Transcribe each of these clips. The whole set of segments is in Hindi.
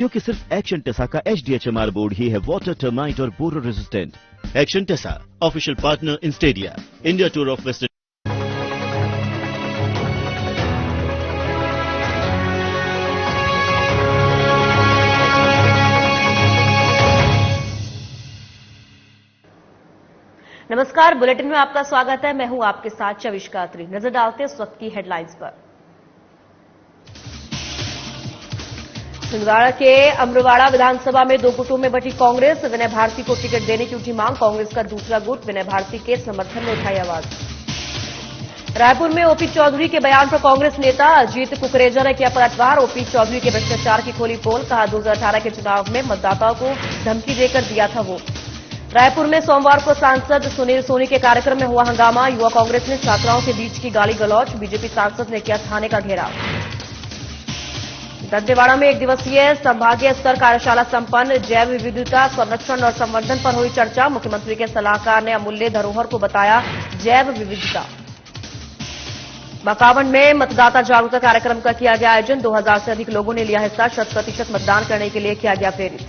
क्योंकि सिर्फ एक्शन टेसा का HDHMR बोर्ड ही है वाटर, टर्माइट और borer resistant. Action TESA, official partner in स्टेडिया, इंडिया टूर ऑफ वेस्ट। नमस्कार, बुलेटिन में आपका स्वागत है। मैं हूं आपके साथ चविष्का अत्री। नजर डालते हैं इस वक्त की हेडलाइंस पर। छिंदवाड़ा के अमरवाड़ा विधानसभा में दो गुटों में बंटी कांग्रेस। विनय भारती को टिकट देने की उठी मांग। कांग्रेस का दूसरा गुट विनय भारती के समर्थन में उठाई आवाज। रायपुर में ओपी चौधरी के बयान पर कांग्रेस नेता अजीत कुकरेजा ने किया पलटवार। ओपी चौधरी के भ्रष्टाचार की खोली पोल। कहा 2018 के चुनाव में मतदाताओं को धमकी देकर दिया था वोट। रायपुर में सोमवार को सांसद सुनील सोनी के कार्यक्रम में हुआ हंगामा। युवा कांग्रेस ने छात्राओं के बीच की गाली गलौज। बीजेपी सांसद ने किया थाने का घेराव। दंतेवाड़ा में एक दिवसीय संभागीय स्तर कार्यशाला संपन्न। जैव विविधता संरक्षण और संवर्धन पर हुई चर्चा। मुख्यमंत्री के सलाहकार ने अमूल्य धरोहर को बताया जैव विविधता। बकावंड में मतदाता जागरूकता कार्यक्रम का किया गया आयोजन। 2000 से अधिक लोगों ने लिया हिस्सा। 100% मतदान करने के लिए किया गया प्रेरित।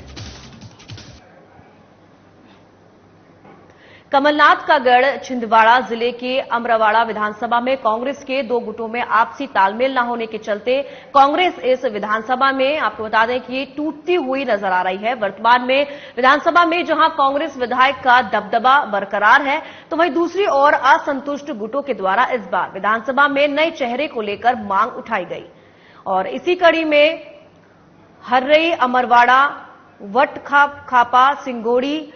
कमलनाथ का गढ़ छिंदवाड़ा जिले के अमरवाड़ा विधानसभा में कांग्रेस के दो गुटों में आपसी तालमेल न होने के चलते कांग्रेस इस विधानसभा में आपको बता दें कि टूटती हुई नजर आ रही है। वर्तमान में विधानसभा में जहां कांग्रेस विधायक का दबदबा बरकरार है, तो वहीं दूसरी ओर असंतुष्ट गुटों के द्वारा इस बार विधानसभा में नए चेहरे को लेकर मांग उठाई गई। और इसी कड़ी में हर्रई, अमरवाड़ा, वटखापा, सिंगोड़ी,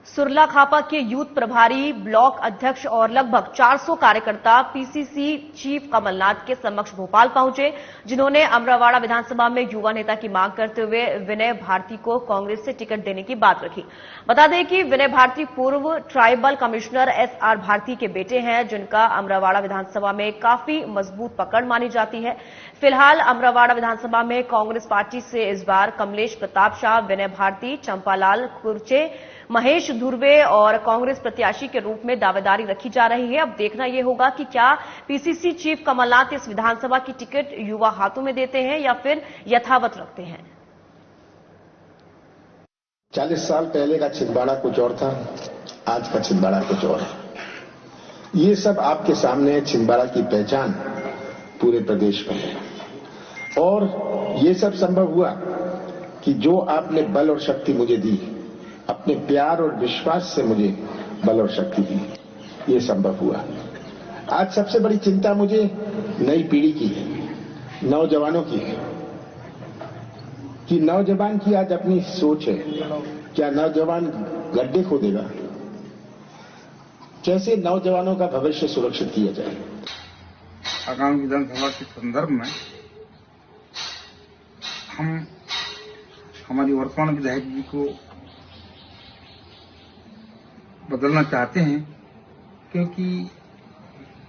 सुरला खापा के यूथ प्रभारी, ब्लॉक अध्यक्ष और लगभग 400 कार्यकर्ता पीसीसी चीफ कमलनाथ के समक्ष भोपाल पहुंचे, जिन्होंने अमरवाड़ा विधानसभा में युवा नेता की मांग करते हुए विनय भारती को कांग्रेस से टिकट देने की बात रखी। बता दें कि विनय भारती पूर्व ट्राइबल कमिश्नर SR भारती के बेटे हैं, जिनका अमरवाड़ा विधानसभा में काफी मजबूत पकड़ मानी जाती है। फिलहाल अमरवाड़ा विधानसभा में कांग्रेस पार्टी से इस बार कमलेश प्रताप शाह, विनय भारती, चंपालाल कुर्चे, महेश धुर्वे और कांग्रेस प्रत्याशी के रूप में दावेदारी रखी जा रही है। अब देखना यह होगा कि क्या पीसीसी चीफ कमलनाथ इस विधानसभा की टिकट युवा हाथों में देते हैं या फिर यथावत रखते हैं। 40 साल पहले का छिंदवाड़ा कुछ और था, आज का छिंदवाड़ा कुछ और है। ये सब आपके सामने है। छिंदवाड़ा की पहचान पूरे प्रदेश में है और ये सब संभव हुआ कि जो आपने बल और शक्ति मुझे दी, अपने प्यार और विश्वास से मुझे बल और शक्ति दी, ये संभव हुआ। आज सबसे बड़ी चिंता मुझे नई पीढ़ी की है, नौजवानों की है कि नौजवान की आज अपनी सोच है। क्या नौजवान गड्ढे खोदेगा? कैसे नौजवानों का भविष्य सुरक्षित किया जाए? आगामी विधानसभा के संदर्भ में हम हमारी वर्तमान विधायक जी को बदलना चाहते हैं, क्योंकि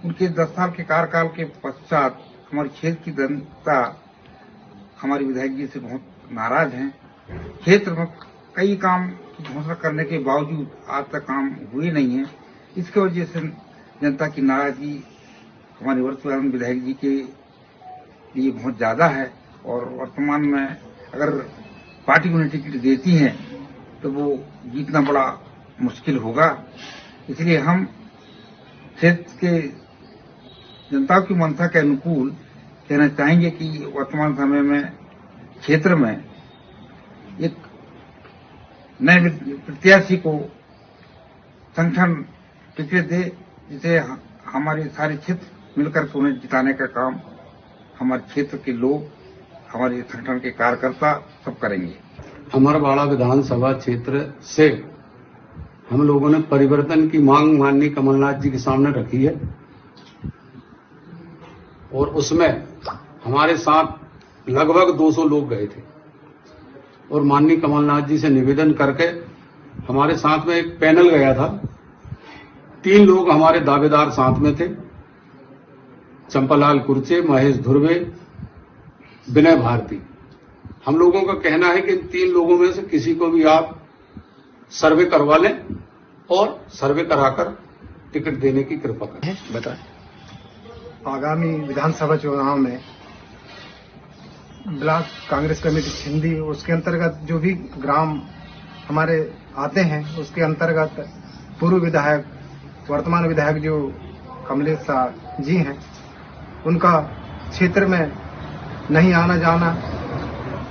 उनके 10 साल के कार्यकाल के पश्चात हमारे क्षेत्र की जनता हमारे विधायक जी से बहुत नाराज है। क्षेत्र में कई काम की घोषणा करने के बावजूद आज तक काम हुए नहीं है। इसकी वजह से जनता की नाराजगी हमारे वर्तमान विधायक जी के लिए बहुत ज्यादा है और वर्तमान में अगर पार्टी उन्हें टिकट देती है तो वो जीतना बड़ा मुश्किल होगा। इसलिए हम क्षेत्र के जनता की मंशा के अनुकूल कहना चाहेंगे कि वर्तमान समय में क्षेत्र में एक नए प्रत्याशी को संगठन टिकट दे, जिसे हमारे सारे क्षेत्र मिलकर के उन्हें जिताने का काम हमारे क्षेत्र के लोग, हमारे संगठन के कार्यकर्ता सब करेंगे। अमरवाड़ा विधानसभा क्षेत्र से हम लोगों ने परिवर्तन की मांग माननीय कमलनाथ जी के सामने रखी है और उसमें हमारे साथ लगभग 200 लोग गए थे और माननीय कमलनाथ जी से निवेदन करके हमारे साथ में एक पैनल गया था। 3 लोग हमारे दावेदार साथ में थे, चंपालाल कुर्चे, महेश धुर्वे, विनय भारती। हम लोगों का कहना है कि इन 3 लोगों में से किसी को भी आप सर्वे करवा लें और सर्वे कराकर टिकट देने की कृपा करें। बताएं। आगामी विधानसभा चुनाव में ब्लॉक कांग्रेस कमेटी छिंदी, उसके अंतर्गत जो भी ग्राम हमारे आते हैं उसके अंतर्गत पूर्व विधायक, वर्तमान विधायक जो कमलेश शाह जी हैं, उनका क्षेत्र में नहीं आना जाना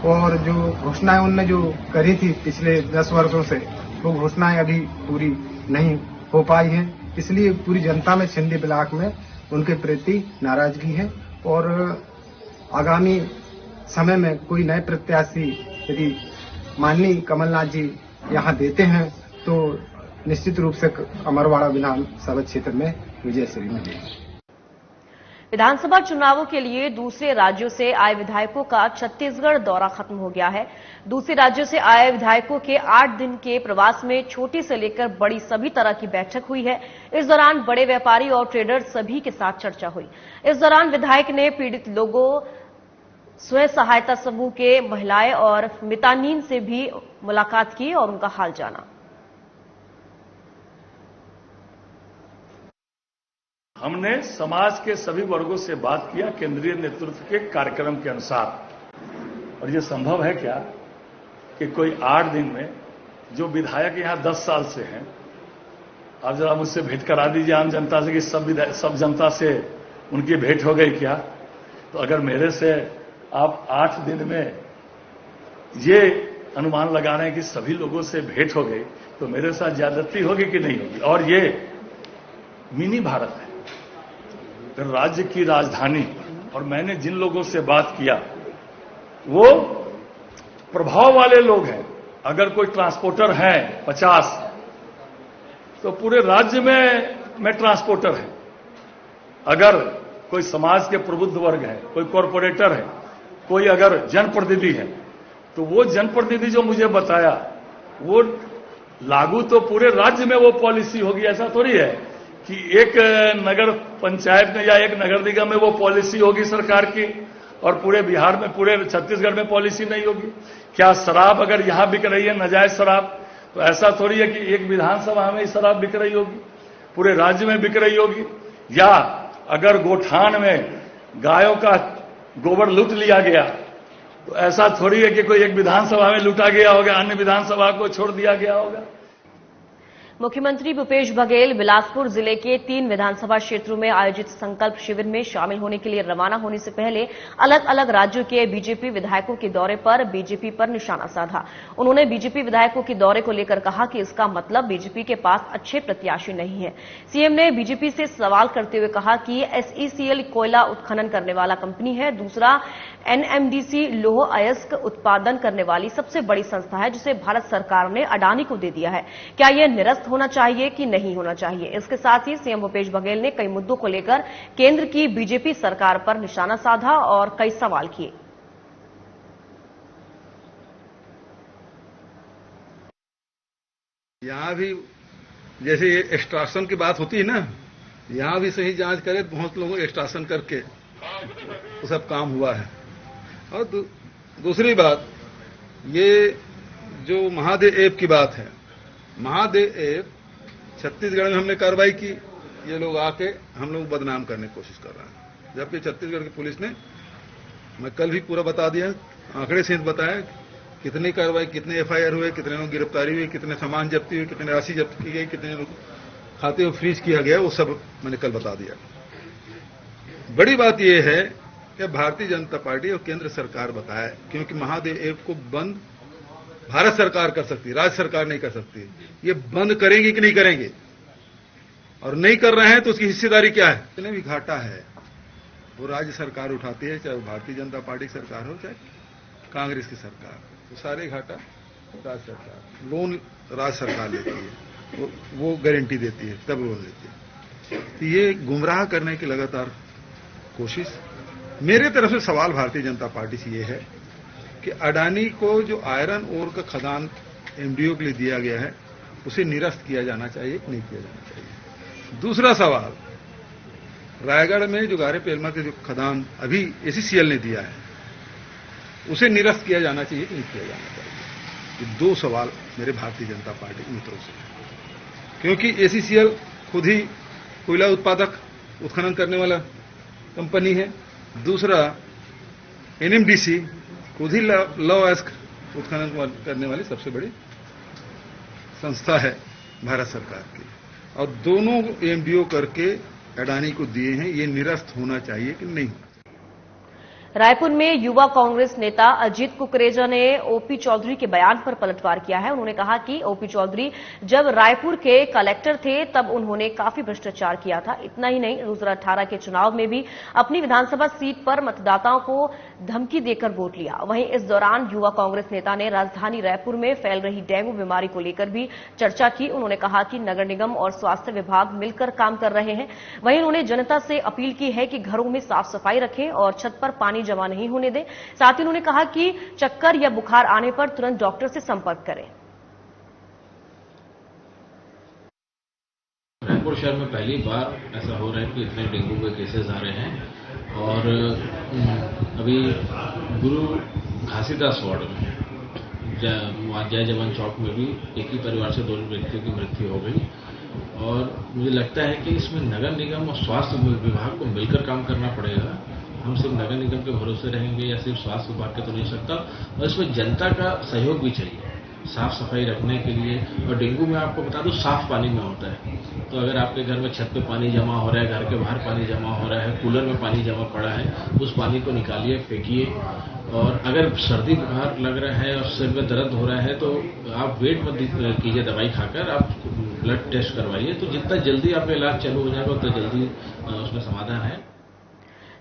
और जो घोषणाएं उनने जो करी थी पिछले 10 वर्षों से, वो घोषणाएं अभी पूरी नहीं हो पाई हैं। इसलिए पूरी जनता में छिंदी ब्लॉक में उनके प्रति नाराजगी है और आगामी समय में कोई नए प्रत्याशी यदि माननीय कमलनाथ जी यहाँ देते हैं तो निश्चित रूप से अमरवाड़ा विधानसभा क्षेत्र में विजय श्री मिलेगी। विधानसभा चुनावों के लिए दूसरे राज्यों से आए विधायकों का छत्तीसगढ़ दौरा खत्म हो गया है। दूसरे राज्यों से आए विधायकों के 8 दिन के प्रवास में छोटी से लेकर बड़ी सभी तरह की बैठक हुई है। इस दौरान बड़े व्यापारी और ट्रेडर सभी के साथ चर्चा हुई। इस दौरान विधायक ने पीड़ित लोगों, स्वयं सहायता समूह के महिलाएं और मितानीन से भी मुलाकात की और उनका हाल जाना। हमने समाज के सभी वर्गों से बात किया केंद्रीय नेतृत्व के कार्यक्रम के अनुसार। और ये संभव है क्या कि कोई 8 दिन में जो विधायक यहां 10 साल से हैं, आप जरा मुझसे भेंट करा दीजिए आम जनता से कि सब जनता से उनकी भेंट हो गई क्या? तो अगर मेरे से आप 8 दिन में ये अनुमान लगा रहे हैं कि सभी लोगों से भेंट हो गई, तो मेरे साथ ज्यादती होगी कि नहीं होगी? और ये मिनी भारत है, राज्य की राजधानी। और मैंने जिन लोगों से बात किया वो प्रभाव वाले लोग हैं। अगर कोई ट्रांसपोर्टर है 50, तो पूरे राज्य में ट्रांसपोर्टर है। अगर कोई समाज के प्रबुद्ध वर्ग है, कोई कॉरपोरेटर है, कोई अगर जनप्रतिनिधि है, तो वो जनप्रतिनिधि जो मुझे बताया वो लागू तो पूरे राज्य में वो पॉलिसी होगी। ऐसा थोड़ी है कि एक नगर पंचायत में या एक नगर निगम में वो पॉलिसी होगी सरकार की और पूरे बिहार में, पूरे छत्तीसगढ़ में पॉलिसी नहीं होगी। क्या शराब अगर यहां बिक रही है, नाजायज शराब, तो ऐसा थोड़ी है कि एक विधानसभा में ही शराब बिक रही होगी, पूरे राज्य में बिक रही होगी। या अगर गोठान में गायों का गोबर लूट लिया गया, तो ऐसा थोड़ी है कि कोई एक विधानसभा में लूटा गया होगा, अन्य विधानसभा को छोड़ दिया गया होगा। मुख्यमंत्री भूपेश बघेल बिलासपुर जिले के 3 विधानसभा क्षेत्रों में आयोजित संकल्प शिविर में शामिल होने के लिए रवाना होने से पहले अलग अलग राज्यों के बीजेपी विधायकों के दौरे पर बीजेपी पर निशाना साधा। उन्होंने बीजेपी विधायकों के दौरे को लेकर कहा कि इसका मतलब बीजेपी के पास अच्छे प्रत्याशी नहीं है। सीएम ने बीजेपी से सवाल करते हुए कहा कि एसईसीएल कोयला उत्खनन करने वाला कंपनी है, दूसरा एनएमडीसी लौह अयस्क उत्पादन करने वाली सबसे बड़ी संस्था है जिसे भारत सरकार ने अडानी को दे दिया है। क्या यह निरस्त होना चाहिए कि नहीं होना चाहिए? इसके साथ ही सीएम भूपेश बघेल ने कई मुद्दों को लेकर केंद्र की बीजेपी सरकार पर निशाना साधा और कई सवाल किए। यहां भी जैसे एक्सट्रैक्शन की बात होती है ना, यहां भी सही जांच करे तो बहुत लोगों एक्सट्रैक्शन करके तो सब काम हुआ है। और दूसरी बात, ये जो महादेव ऐप की बात है, महादेव ऐप छत्तीसगढ़ में हमने कार्रवाई की, ये लोग आके हम लोग बदनाम करने की कोशिश कर रहे हैं, जबकि छत्तीसगढ़ की पुलिस ने, मैं कल भी पूरा बता दिया, आंकड़े सहित बताया कितनी कार्रवाई, कितने एफआईआर हुए, कितने लोग गिरफ्तारी हुई, कितने सामान जब्ती हुई, कितने राशि जब्त की गई, कितने लोग खाते को फ्रीज किया गया, वो सब मैंने कल बता दिया। बड़ी बात यह है कि भारतीय जनता पार्टी और केंद्र सरकार बताए, क्योंकि महादेव ऐप को बंद भारत सरकार कर सकती है, राज्य सरकार नहीं कर सकती। ये बंद करेंगे कि नहीं करेंगे, और नहीं कर रहे हैं तो उसकी हिस्सेदारी क्या है? जितने भी घाटा है वो राज्य सरकार उठाती है, चाहे वो भारतीय जनता पार्टी की सरकार हो चाहे कांग्रेस की सरकार, तो सारे घाटा राज्य सरकार, लोन राज्य सरकार लेती है, वो गारंटी देती है, तब लोन लेती है। तो ये गुमराह करने की लगातार कोशिश। मेरे तरफ से सवाल भारतीय जनता पार्टी से ये है कि अडानी को जो आयरन ओर का खदान एमडीओ के लिए दिया गया है उसे निरस्त किया जाना चाहिए कि नहीं किया जाना चाहिए। दूसरा सवाल, रायगढ़ में जो गारे पेलमा के जो खदान अभी एसीसीएल ने दिया है उसे निरस्त किया जाना चाहिए कि नहीं किया जाना चाहिए। ये 2 सवाल मेरे भारतीय जनता पार्टी के मित्रों से, क्योंकि एसीसीएल खुद ही कोयला उत्पादक उत्खनन करने वाला कंपनी है, दूसरा एनएमडीसी खुद ही लव अयस्क उत्खनन करने वाली सबसे बड़ी संस्था है भारत सरकार की, और दोनों एमडीओ करके अडानी को दिए हैं। ये निरस्त होना चाहिए कि नहीं? रायपुर में युवा कांग्रेस नेता अजीत कुकरेजा ने ओपी चौधरी के बयान पर पलटवार किया है। उन्होंने कहा कि ओपी चौधरी जब रायपुर के कलेक्टर थे तब उन्होंने काफी भ्रष्टाचार किया था। इतना ही नहीं, 2018 के चुनाव में भी अपनी विधानसभा सीट पर मतदाताओं को धमकी देकर वोट लिया। वहीं इस दौरान युवा कांग्रेस नेता ने राजधानी रायपुर में फैल रही डेंगू बीमारी को लेकर भी चर्चा की। उन्होंने कहा कि नगर निगम और स्वास्थ्य विभाग मिलकर काम कर रहे हैं। वहीं उन्होंने जनता से अपील की है कि घरों में साफ सफाई रखें और छत पर पानी जमा नहीं होने दें। साथ ही उन्होंने कहा कि चक्कर या बुखार आने पर तुरंत डॉक्टर से संपर्क करें। रायपुर शहर में पहली बार ऐसा हो रहा है कि इतने डेंगू के केसेस आ रहे हैं। और अभी गुरु घासीदास वार्ड में जय जवान चौक में भी एक ही परिवार से 2 व्यक्तियों की मृत्यु हो गई। और मुझे लगता है कि इसमें नगर निगम और स्वास्थ्य विभाग को मिलकर काम करना पड़ेगा। हम सिर्फ नगर निगम के भरोसे रहेंगे या सिर्फ स्वास्थ्य विभाग के तो नहीं सकता, और इसमें जनता का सहयोग भी चाहिए साफ सफाई रखने के लिए। और डेंगू में आपको बता दूं साफ पानी में होता है, तो अगर आपके घर में छत पे पानी जमा हो रहा है, घर के बाहर पानी जमा हो रहा है, कूलर में पानी जमा पड़ा है, उस पानी को निकालिए, फेंकिए। और अगर सर्दी बुखार लग रहा है और सिर में दर्द हो रहा है तो आप वेट मत कीजिए दवाई खाकर, आप ब्लड टेस्ट करवाइए। तो जितना जल्दी आपका इलाज चालू हो जाएगा उतना जल्दी उसमें समाधान है।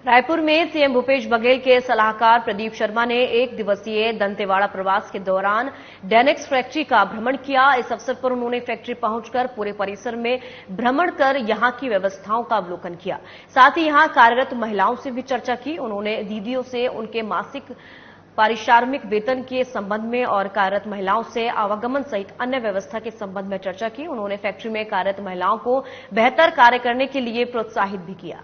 रायपुर में सीएम भूपेश बघेल के सलाहकार प्रदीप शर्मा ने 1 दिवसीय दंतेवाड़ा प्रवास के दौरान डेनेक्स फैक्ट्री का भ्रमण किया। इस अवसर पर उन्होंने फैक्ट्री पहुंचकर पूरे परिसर में भ्रमण कर यहां की व्यवस्थाओं का अवलोकन किया। साथ ही यहां कार्यरत महिलाओं से भी चर्चा की। उन्होंने दीदियों से उनके मासिक पारिश्रमिक वेतन के संबंध में और कार्यरत महिलाओं से आवागमन सहित अन्य व्यवस्था के संबंध में चर्चा की। उन्होंने फैक्ट्री में कार्यरत महिलाओं को बेहतर कार्य करने के लिए प्रोत्साहित भी किया।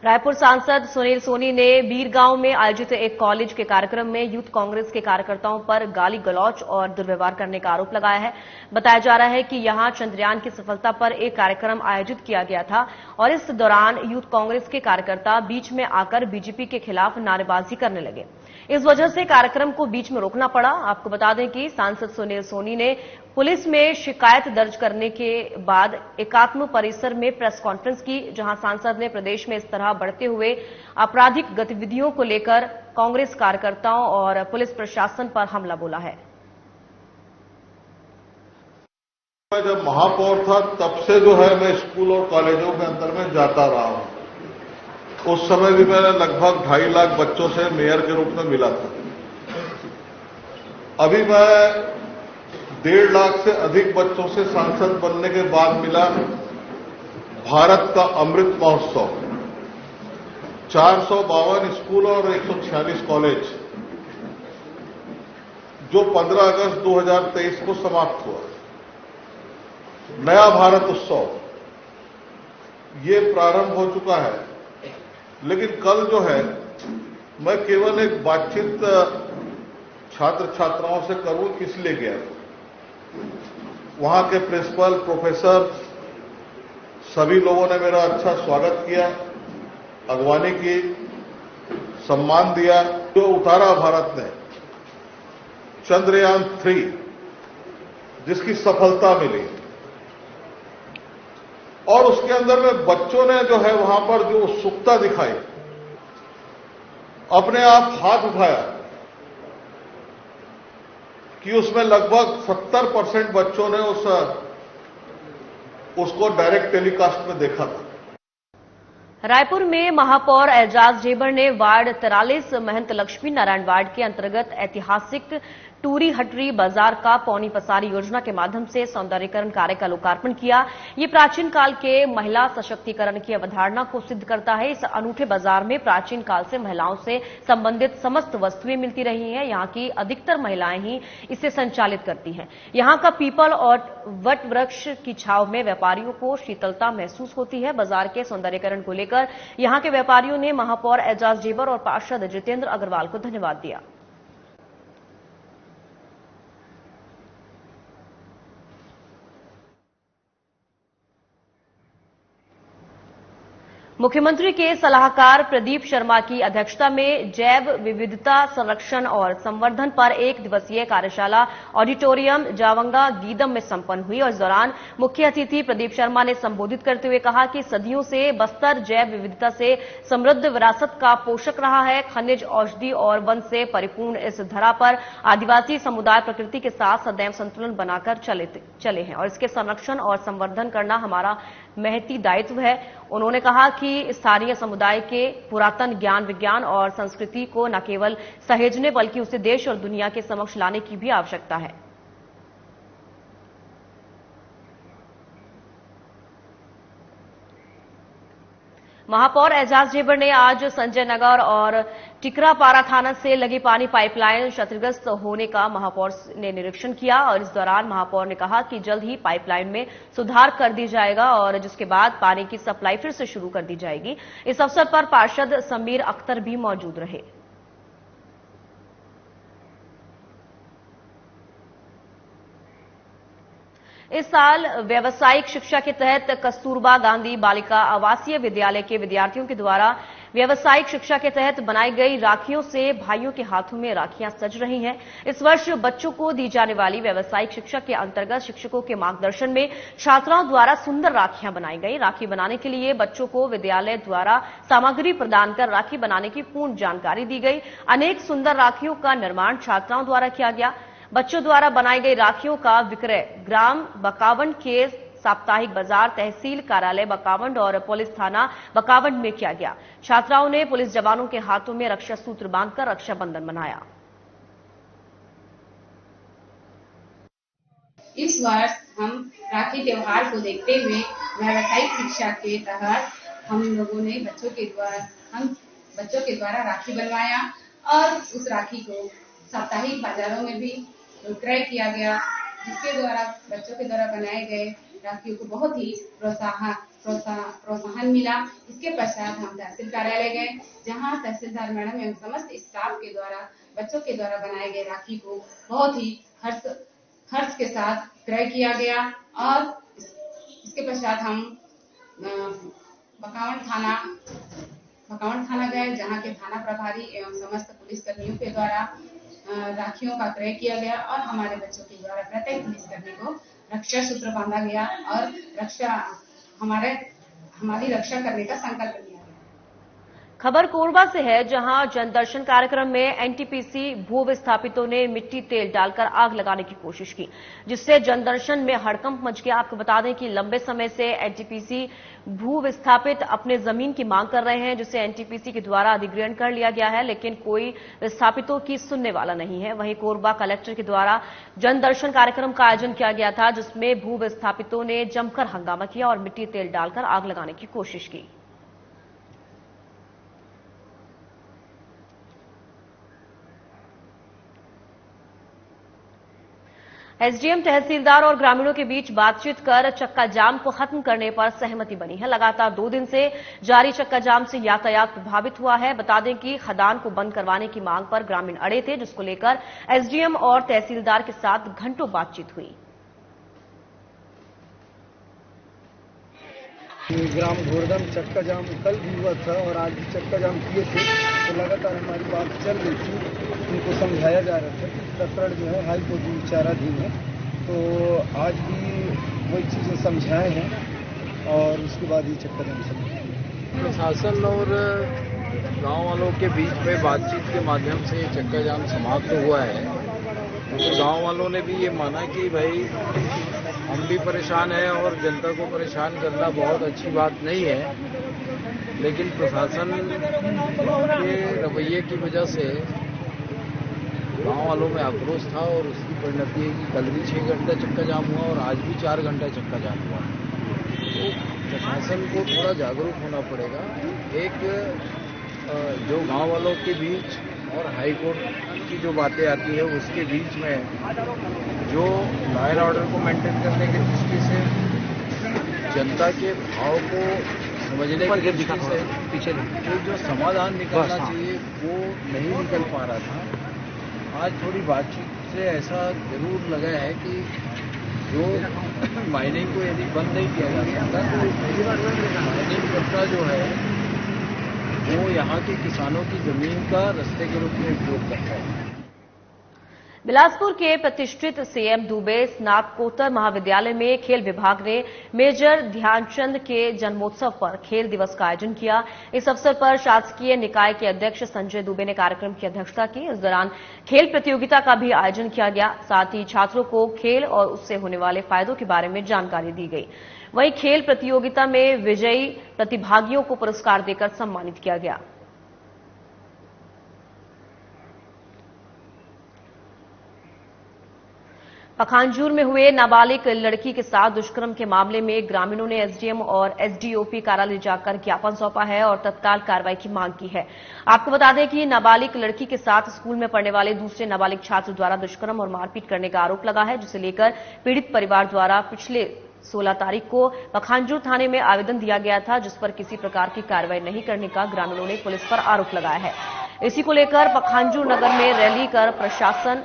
रायपुर सांसद सुनील सोनी ने बीरगांव में आयोजित एक कॉलेज के कार्यक्रम में यूथ कांग्रेस के कार्यकर्ताओं पर गाली गलौच और दुर्व्यवहार करने का आरोप लगाया है। बताया जा रहा है कि यहां चंद्रयान की सफलता पर एक कार्यक्रम आयोजित किया गया था और इस दौरान यूथ कांग्रेस के कार्यकर्ता बीच में आकर बीजेपी के खिलाफ नारेबाजी करने लगे। इस वजह से कार्यक्रम को बीच में रोकना पड़ा। आपको बता दें कि सांसद सुनील सोनी ने पुलिस में शिकायत दर्ज करने के बाद एकात्म परिसर में प्रेस कॉन्फ्रेंस की, जहां सांसद ने प्रदेश में इस तरह बढ़ते हुए आपराधिक गतिविधियों को लेकर कांग्रेस कार्यकर्ताओं और पुलिस प्रशासन पर हमला बोला है। मैं जब महापौर था तब से जो है मैं स्कूल और कॉलेजों के अंदर में जाता रहा हूं। उस समय भी मैंने लगभग 2.5 लाख बच्चों से मेयर के रूप में मिला था। अभी मैं 1.5 लाख से अधिक बच्चों से सांसद बनने के बाद मिला। भारत का अमृत महोत्सव 452 स्कूल और 146 कॉलेज जो 15 अगस्त 2023 को समाप्त हुआ। नया भारत उत्सव ये प्रारंभ हो चुका है। लेकिन कल जो है मैं केवल एक बातचीत छात्र छात्राओं से करूं, इसलिए गया। वहां के प्रिंसिपल, प्रोफेसर सभी लोगों ने मेरा अच्छा स्वागत किया, अगवानी की, सम्मान दिया। जो उतारा भारत ने चंद्रयान 3 जिसकी सफलता मिली और उसके अंदर में बच्चों ने जो है वहां पर जो उत्सुकता दिखाई, अपने आप हाथ उठाया कि उसमें लगभग 70% बच्चों ने उसको डायरेक्ट टेलीकास्ट में देखा था। रायपुर में महापौर एजाज ढेबर ने वार्ड 43 महंत लक्ष्मी नारायण वार्ड के अंतर्गत ऐतिहासिक टूरी हटरी बाजार का पौनी पसारी योजना के माध्यम से सौंदर्यीकरण कार्य का लोकार्पण किया। ये प्राचीन काल के महिला सशक्तिकरण की अवधारणा को सिद्ध करता है। इस अनूठे बाजार में प्राचीन काल से महिलाओं से संबंधित समस्त वस्तुएं मिलती रही हैं। यहाँ की अधिकतर महिलाएं ही इसे संचालित करती हैं। यहाँ का पीपल और वट वृक्ष की छांव में व्यापारियों को शीतलता महसूस होती है। बाजार के सौंदर्यीकरण को लेकर यहाँ के व्यापारियों ने महापौर एजाज ढेबर और पार्षद जितेंद्र अग्रवाल को धन्यवाद दिया। मुख्यमंत्री के सलाहकार प्रदीप शर्मा की अध्यक्षता में जैव विविधता संरक्षण और संवर्धन पर 1 दिवसीय कार्यशाला ऑडिटोरियम जावंगा गीदम में संपन्न हुई और इस दौरान मुख्य अतिथि प्रदीप शर्मा ने संबोधित करते हुए कहा कि सदियों से बस्तर जैव विविधता से समृद्ध विरासत का पोषक रहा है। खनिज, औषधि और वन से परिपूर्ण इस धरा पर आदिवासी समुदाय प्रकृति के साथ सदैव संतुलन बनाकर चले हैं और इसके संरक्षण और संवर्धन करना हमारा महती दायित्व है। उन्होंने कहा कि स्थानीय समुदाय के पुरातन ज्ञान, विज्ञान और संस्कृति को न केवल सहेजने बल्कि उसे देश और दुनिया के समक्ष लाने की भी आवश्यकता है। महापौर एजाज ढेबर ने आज संजय नगर और टिकरापारा थाना से लगी पानी पाइपलाइन क्षतिग्रस्त होने का महापौर ने निरीक्षण किया और इस दौरान महापौर ने कहा कि जल्द ही पाइपलाइन में सुधार कर दी जाएगा और जिसके बाद पानी की सप्लाई फिर से शुरू कर दी जाएगी। इस अवसर पर पार्षद समीर अख्तर भी मौजूद रहे। इस साल व्यावसायिक शिक्षा के तहत कस्तूरबा गांधी बालिका आवासीय विद्यालय के विद्यार्थियों के द्वारा व्यावसायिक शिक्षा के तहत बनाई गई राखियों से भाइयों के हाथों में राखियां सज रही हैं। इस वर्ष बच्चों को दी जाने वाली व्यावसायिक शिक्षा के अंतर्गत शिक्षकों के मार्गदर्शन में छात्राओं द्वारा सुंदर राखियां बनाई गई। राखी बनाने के लिए बच्चों को विद्यालय द्वारा सामग्री प्रदान कर राखी बनाने की पूर्ण जानकारी दी गई। अनेक सुंदर राखियों का निर्माण छात्राओं द्वारा किया गया। बच्चों द्वारा बनाई गई राखियों का विक्रय ग्राम बकावंड के साप्ताहिक बाजार, तहसील कार्यालय बकावंड और पुलिस थाना बकावंड में किया गया। छात्राओं ने पुलिस जवानों के हाथों में रक्षा सूत्र बांधकर रक्षाबंधन मनाया। इस वर्ष हम राखी त्योहार को देखते हुए व्यावसायिक शिक्षा के तहत हम लोगों ने बच्चों के द्वारा राखी बनवाया और उस राखी को साप्ताहिक बाजारों में भी विक्रय किया गया, जिसके द्वारा बच्चों के द्वारा बनाए गए राखियों को बहुत ही प्रोत्साहन मिला। इसके पश्चात हम तहसील कार्यालय गए, जहां तहसीलदार मैडम एवं समस्त स्टाफ के द्वारा बच्चों के द्वारा बनाए गए राखी को बहुत ही हर्ष के साथ क्रय किया गया और इसके पश्चात हम बकावंड थाना गए, जहां के थाना प्रभारी एवं समस्त पुलिस कर्मियों के द्वारा राखियों का क्रय किया गया और हमारे बच्चों के द्वारा प्रत्येक पुलिसकर्मी को रक्षा सूत्र बांधा गया और हमारी रक्षा करने का संकल्प लिया गया। खबर कोरबा से है, जहां जनदर्शन कार्यक्रम में एनटीपीसी भू विस्थापितों ने मिट्टी तेल डालकर आग लगाने की कोशिश की, जिससे जनदर्शन में हड़कंप मच गया। आपको बता दें कि लंबे समय से एनटीपीसी भू विस्थापित अपने जमीन की मांग कर रहे हैं, जिसे एनटीपीसी के द्वारा अधिग्रहण कर लिया गया है, लेकिन कोई विस्थापितों की सुनने वाला नहीं है। वहीं कोरबा कलेक्टर के द्वारा जनदर्शन कार्यक्रम का आयोजन किया गया था, जिसमें भू विस्थापितों ने जमकर हंगामा किया और मिट्टी तेल डालकर आग लगाने की कोशिश की। एसडीएम, तहसीलदार और ग्रामीणों के बीच बातचीत कर चक्का जाम को खत्म करने पर सहमति बनी है। लगातार 2 दिन से जारी चक्का जाम से यातायात प्रभावित हुआ है। बता दें कि खदान को बंद करवाने की मांग पर ग्रामीण अड़े थे, जिसको लेकर एसडीएम और तहसीलदार के साथ घंटों बातचीत हुई। ग्राम घोड़दम चक्का जाम कल भी हुआ था और आज भी चक्का जाम किए थे, तो लगातार हमारी बात चल रही थी। उनको समझाया जा रहा था कि प्रकरण जो है हाई कोर्ट में विचाराधीन है, तो आज भी वही चीज़ें समझाए हैं और उसके बाद ही चक्का जाम समाप्त। प्रशासन और गांव वालों के बीच में बातचीत के माध्यम से चक्का जाम समाप्त हुआ है। तो गांव वालों ने भी ये माना कि भाई हम भी परेशान हैं और जनता को परेशान करना बहुत अच्छी बात नहीं है, लेकिन प्रशासन के रवैये की वजह से गांव वालों में आक्रोश था और उसकी परिणति है कि कल भी 6 घंटा चक्का जाम हुआ और आज भी 4 घंटा चक्का जाम हुआ। तो प्रशासन को थोड़ा जागरूक होना पड़ेगा। एक जो गांव वालों के बीच और हाई कोर्ट की जो बातें आती है उसके बीच में जो लॉ एंड ऑर्डर को मेंटेन करने की दृष्टि से, जनता के भाव को समझने की दृष्टि से पीछे जो समाधान निकलना चाहिए वो नहीं निकल पा रहा था। आज थोड़ी बातचीत से ऐसा जरूर लगा है कि जो माइनिंग को यदि बंद नहीं किया जा सकता तो माइनिंग कब्जा जो है वो यहाँ के किसानों की जमीन का रस्ते के रूप में उपयोग करता है। बिलासपुर के प्रतिष्ठित सीएम दुबे स्नातकोत्तर महाविद्यालय में खेल विभाग ने मेजर ध्यानचंद के जन्मोत्सव पर खेल दिवस का आयोजन किया। इस अवसर पर शासकीय निकाय के अध्यक्ष संजय दुबे ने कार्यक्रम की अध्यक्षता की। इस दौरान खेल प्रतियोगिता का भी आयोजन किया गया। साथ ही छात्रों को खेल और उससे होने वाले फायदों के बारे में जानकारी दी गई। वहीं खेल प्रतियोगिता में विजयी प्रतिभागियों को पुरस्कार देकर सम्मानित किया गया। पखांजूर में हुए नाबालिग लड़की के साथ दुष्कर्म के मामले में ग्रामीणों ने एसडीएम और एसडीओपी कार्यालय जाकर ज्ञापन सौंपा है और तत्काल कार्रवाई की मांग की है। आपको बता दें कि नाबालिग लड़की के साथ स्कूल में पढ़ने वाले दूसरे नाबालिग छात्र द्वारा दुष्कर्म और मारपीट करने का आरोप लगा है, जिसे लेकर पीड़ित परिवार द्वारा पिछले 16 तारीख को पखांजूर थाने में आवेदन दिया गया था, जिस पर किसी प्रकार की कार्रवाई नहीं करने का ग्रामीणों ने पुलिस पर आरोप लगाया है। इसी को लेकर पखांजूर नगर में रैली कर प्रशासन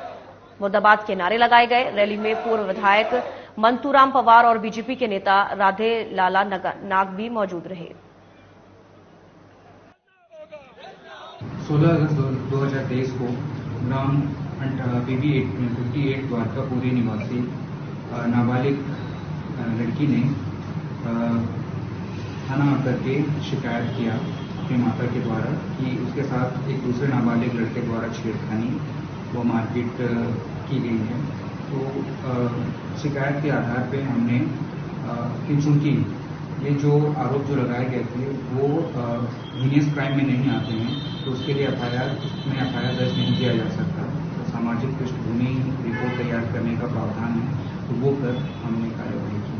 मुर्दाबाद के नारे लगाए गए। रैली में पूर्व विधायक मंतूराम पवार और बीजेपी के नेता राधे लाला नाग भी मौजूद रहे। 16 अगस्त 2023 को ग्राम BB 58 द्वारकापुरी निवासी नाबालिग लड़की ने थाना आकर के शिकायत किया अपनी माता के द्वारा कि उसके साथ एक दूसरे नाबालिग लड़के द्वारा छेड़खानी व मारपीट की गई है। तो शिकायत के आधार पे हमने कि चूंकि ये जो आरोप जो लगाए गए थे वो हीनियस क्राइम में नहीं आते हैं, तो उसके लिए एफआईआर दर्ज नहीं किया जा सकता। तो सामाजिक पृष्ठभूमि रिपोर्ट तैयार करने का प्रावधान है, तो वो कर हमने कार्यवाही की।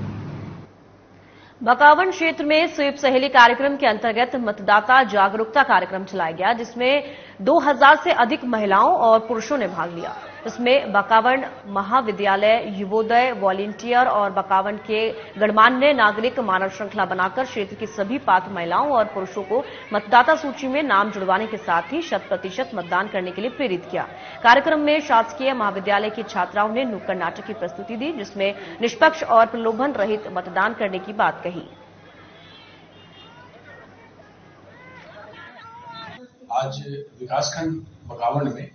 बकावंड क्षेत्र में स्वीप सहेली कार्यक्रम के अंतर्गत मतदाता जागरूकता कार्यक्रम चलाया गया, जिसमें 2000 से अधिक महिलाओं और पुरुषों ने भाग लिया। इसमें बकावंड महाविद्यालय, युवोदय, वॉलंटियर और बकावंड के गणमान्य नागरिक मानव श्रृंखला बनाकर क्षेत्र की सभी पात्र महिलाओं और पुरुषों को मतदाता सूची में नाम जुड़वाने के साथ ही 100% मतदान करने के लिए प्रेरित किया। कार्यक्रम में शासकीय महाविद्यालय की छात्राओं ने नुक्कड़ नाटक की प्रस्तुति दी, जिसमें निष्पक्ष और प्रलोभन रहित मतदान करने की बात कही। आज विकासखंड बकावंड में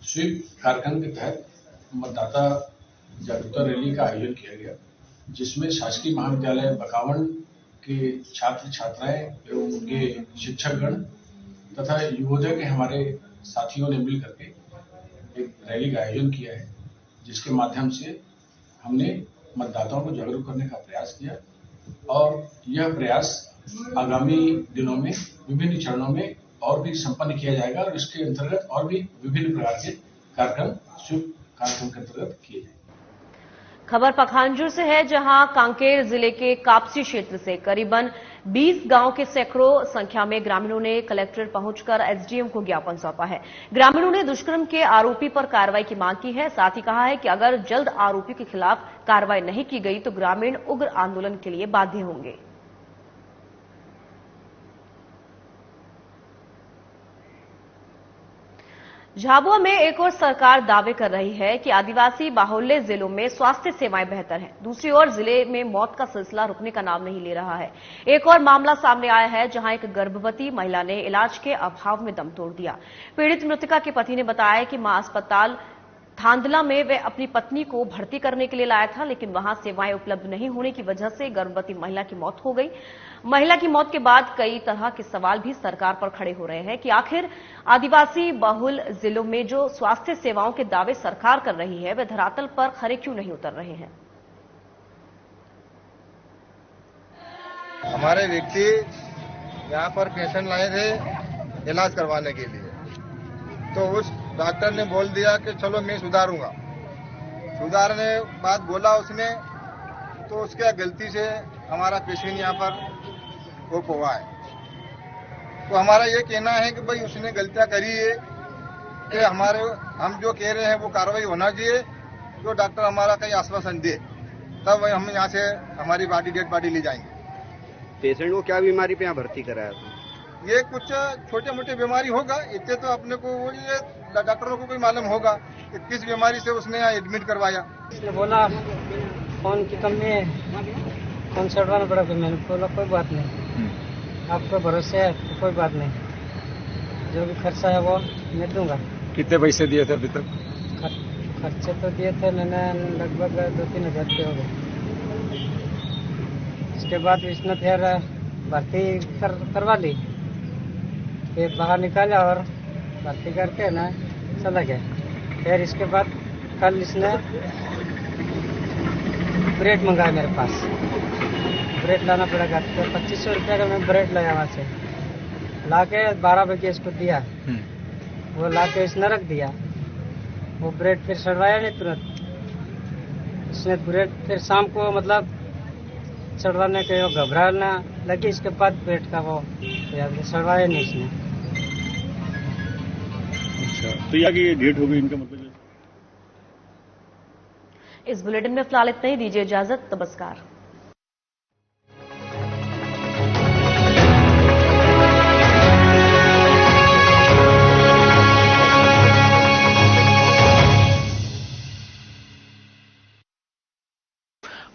स्वीप कार्यक्रम के तहत मतदाता जागरूकता रैली का आयोजन किया गया, जिसमें शासकीय महाविद्यालय बकावंड के छात्र छात्राएं एवं उनके शिक्षकगण तथा युवोदय के हमारे साथियों ने मिल करके एक रैली का आयोजन किया है, जिसके माध्यम से हमने मतदाताओं को जागरूक करने का प्रयास किया और यह प्रयास आगामी दिनों में विभिन्न चरणों में और भी संपन्न किया जाएगा और इसके अंतर्गत और भी विभिन्न प्रकार के कार्यक्रम स्वीप कार्यक्रम के अंतर्गत किए जाएंगे। खबर पखांजूर से है, जहां कांकेर जिले के कापसी क्षेत्र से करीबन 20 गांव के सैकड़ों संख्या में ग्रामीणों ने कलेक्ट्रेट पहुंचकर एसडीएम को ज्ञापन सौंपा है। ग्रामीणों ने दुष्कर्म के आरोपी पर कार्रवाई की मांग की है। साथ ही कहा है कि अगर जल्द आरोपी के खिलाफ कार्रवाई नहीं की गई तो ग्रामीण उग्र आंदोलन के लिए बाध्य होंगे। झाबुआ में एक और सरकार दावे कर रही है कि आदिवासी बाहुल्य जिलों में स्वास्थ्य सेवाएं बेहतर हैं। दूसरी ओर जिले में मौत का सिलसिला रुकने का नाम नहीं ले रहा है। एक और मामला सामने आया है, जहां एक गर्भवती महिला ने इलाज के अभाव में दम तोड़ दिया। पीड़ित मृतका के पति ने बताया कि मां अस्पताल थांदला में वे अपनी पत्नी को भर्ती करने के लिए लाया था, लेकिन वहां सेवाएं उपलब्ध नहीं होने की वजह से गर्भवती महिला की मौत हो गई। महिला की मौत के बाद कई तरह के सवाल भी सरकार पर खड़े हो रहे हैं कि आखिर आदिवासी बहुल जिलों में जो स्वास्थ्य सेवाओं के दावे सरकार कर रही है, वे धरातल पर खरे क्यों नहीं उतर रहे हैं। हमारे व्यक्ति यहाँ पर पेशेंट लाए थे इलाज करवाने के लिए, तो उस डॉक्टर ने बोल दिया कि चलो मैं सुधारूंगा। सुधारने बाद बोला उसने, तो उसके गलती से हमारा पेशेंट यहाँ पर वो हुआ है। तो हमारा ये कहना है कि भाई उसने गलतियां करी है कि हम जो कह रहे हैं वो कार्रवाई होना चाहिए। जो डॉक्टर हमारा कहीं आश्वासन दे, तब हम यहाँ से हमारी डेड बॉडी ले जाएंगे। पेशेंट को क्या बीमारी पे यहाँ भर्ती कराया था? ये कुछ छोटे मोटे बीमारी होगा, इतने तो अपने को ये डॉक्टरों को भी मालूम होगा कि किस बीमारी से उसने यहाँ एडमिट करवाया। उसने बोला फोन की कमी है, फोन चढ़वाना पड़ा। मैंने बोला कोई बात नहीं, आपको भरोसे है तो कोई बात नहीं। जो भी खर्चा है वो मैं दूंगा। कितने पैसे दिए थे अभी तक? खर्चे तो दिए थे मैंने लगभग 2-3 हज़ार रुपये हो गए। इसके बाद इसने फिर भर्ती करवा ली, फिर बाहर निकाला और भर्ती करके ना चला गया। फिर इसके बाद कल इसने ब्रेड मंगाया मेरे पास, ब्रेड लाना पड़ेगा। तो 2500 रुपये का मैं ब्रेड लाया वहाँ से, ला के 12 बजे इसको दिया, वो ला के इसने रख दिया। वो ब्रेड फिर सड़वाया नहीं तुरंत, इसने ब्रेड फिर शाम को मतलब सड़वाने के घबराना लगी। इसके बाद ब्रेड का वो सड़वाया नहीं इसने। अच्छा, तो यहाँ की डेट हो गई इनका मतलब? इस बुलेटिन में फिलहाल इतना ही, दीजिए इजाजत, नमस्कार।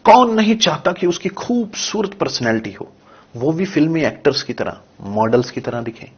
कौन नहीं चाहता कि उसकी खूबसूरत पर्सनैलिटी हो, वो भी फिल्मी एक्टर्स की तरह, मॉडल्स की तरह दिखे।